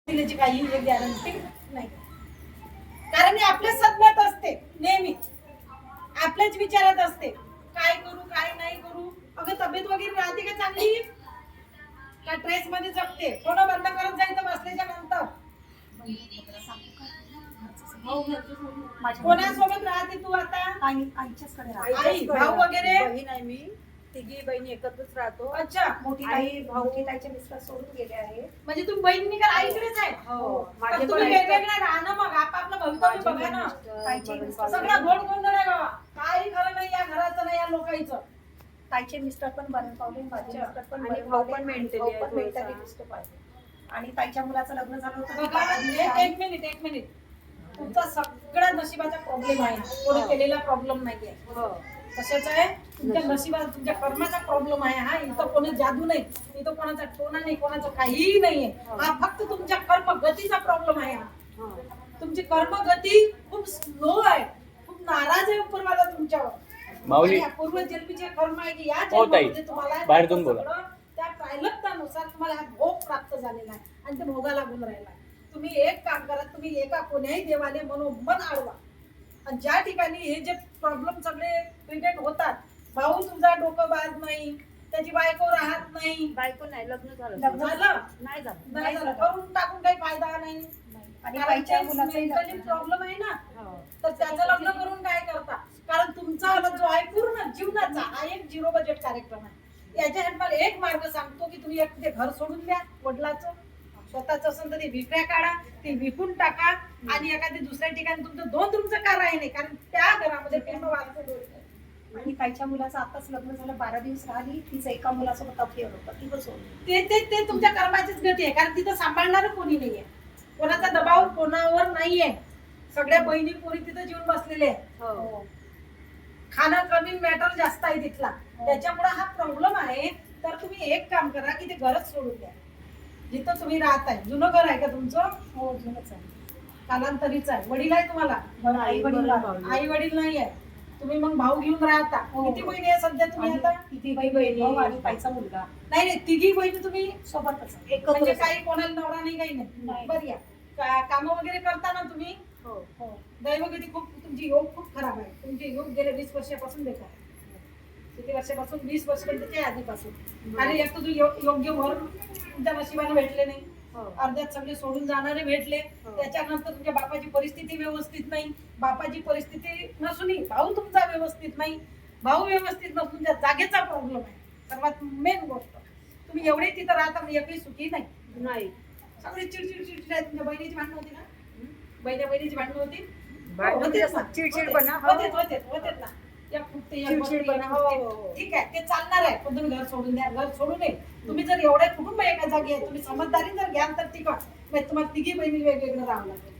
तिची काही एक गॅरंटी नाही, कारण हे आपल्या सज्ञात असते, नेहमी आपल्याच विचारात असते, काय करू काय नाही करू. अगं तब्येत वगैरे राहते का चांगली का ट्रेस मध्ये जगते? थोडं बंद करत जायचं बसल्याच्या नंतर. कोणासोबत राहते तू आता? आईच्याच कडे आई भाऊ वगैरे? बहीण आहे मी, तिघी बहिणी एकत्रच राहतो. अच्छा, मोठी ताई भाऊ ताईचे मिस्टर सोडून गेले आहे. म्हणजे तुम्ही बहिणी का आईकडेच आहे? हो, पण तुम्ही वेगवेगळ्या राहणं, मग आपापलं भवितव्य बघा ना. ताईचे मिस्टर सगळा गोड गोंधळ आहे बाबा, काही खरं नाही या घराचं नाही या लोकांचं. ताईचे मिस्टर पण बरं पावले, माझे मिस्टर पण आणि भाऊ पण मेंटली डिस्टर्ब आहे. आणि ताईच्या मुलाचं लग्न झालं होतं. बघा, एक मिनिट, तुमचा सगळा नशिबाचा प्रॉब्लेम आहे, कोणी केलेला प्रॉब्लेम नाहीये. कशाचा आहे? तुमच्या नशिबाचा, तुमच्या कर्माचा प्रॉब्लेम आहे. हा, इथं कोणी जादू नाही, इथं कोणाचा टोना नाही, कोणाचं काहीही नाहीये. हा फक्त तुमच्या कर्म गतीचा प्रॉब्लेम आहे. हा तुमची कर्म गती खूप स्लो आहे, खूप नाराज आहे उपरवाला तुमच्यावर. माऊली पूर्व जन्मीचे कर्म आहे की या हो ताई, जन्मामध्ये तुम्हाला बाहेरून बोला. त्या प्रायलब्धानुसार तुम्हाला हा भोग प्राप्त झालेला आहे आणि ते भोगा लागून राहिला. तुम्ही एक काम करा, तुम्ही एका कोण्याही देवाने मनोमन आडवा, आणि ज्या ठिकाणी हे जे प्रॉब्लेम सगळे क्रिएट होतात, भाऊ तुमचा डोकं बाज नाही, त्याची बायको राहत नाही, बायको नाही, लग्न झालं नाही झालं, करून टाकून काही फायदा नाही. आणि ताईच्या मुलाचं प्रॉब्लेम आहे ना, तर त्याचं लग्न करून काय करता? कारण तुमचा जो आहे पूर्ण जीवनाचा हा एक झिरो बजेट कार्यक्रम आहे. याच्यासाठी मला एक मार्ग सांगतो की तुम्ही एक ते घर सोडून द्या वडिलाचं, स्वतःच असेल तर ते विकऱ्या काढा, ते विकून टाका, आणि एखादी दुसऱ्या ठिकाणी तुमचं 2 रूमचं कार आहे नाही, कारण त्या घरामध्ये पूर्ण वारसा. आणि ताईच्या मुलाचं आताच लग्न झालं, 12 दिवस राहिली, तिचं एका मुलासोबत अफेअर होतं, ती सोडली. ते तुमच्या कर्माचीच गती आहे, कारण तिथं सांभाळणार कोणी नाहीये, कोणाचा दबाव कोणावर नाहीये. सगळ्या बहिणी पोरी तिथं जीवन बसलेले आहे. खाणं कमी, मॅटर जास्त आहे तिथला, त्याच्यामुळे हा प्रॉब्लेम आहे. तर तुम्ही एक काम करा की ते घरच सोडून द्या जिथं तुम्ही राहताय. जुनं घर आहे का तुमचं? हो, जुनंच आहे. कालांतरीच आहे. वडील आहे तुम्हाला? आई वडील नाही आहे. तुम्ही मग भाऊ घेऊन राहता. किती बहिणी आहे सध्या तुम्ही आता? किती बहिणी आणि ताईचा मुलगा. नाही, तिघी बहिणी तुम्ही सोबतच म्हणजे काही कोणाला नवरा नाही, काही नाही. बरं, या काम वगैरे करता ना तुम्ही? हो. दैवगती खूप, तुमची योग खूप खराब आहे. तुमचे योग गेले 20 वर्षापासून बेकार. किती वर्षापासून? 20 वर्षापर्यंतच्या आधीपासून. आणि एक तर योग्य वर तुमच्या नशिबाने भेटले नाही, अर्ध्यात सगळे सोडून जाणारे भेटले. त्याच्यानंतर तुमच्या बापाची परिस्थिती व्यवस्थित नाही, बापाची परिस्थिती नसूनही भाऊ तुमचा व्यवस्थित नाही, भाऊ व्यवस्थित नसून तुमच्या जागेचा प्रॉब्लेम आहे. सर्वात मेन गोष्ट, तुम्ही एवढे तिथं राहता म्हणजे एकही सुखी नाही. सगळी चिडचिड आहे. तुमच्या बहिणीची भांडणं होती ना? बहिणीची भांडणं होती, चिडचिडपणा होते ना. ठीक आहे, ते चालणार आहे, पण तुम्ही घर सोडून द्या. घर सोडू नये. तुम्ही जर एवढ्या कुटुंब एका जागी आहे, तुम्ही समजदारी जर घ्याल तर ठीक आहे. तुम्हाला तिघी बहिणी वेगवेगळं राहावं लागेल.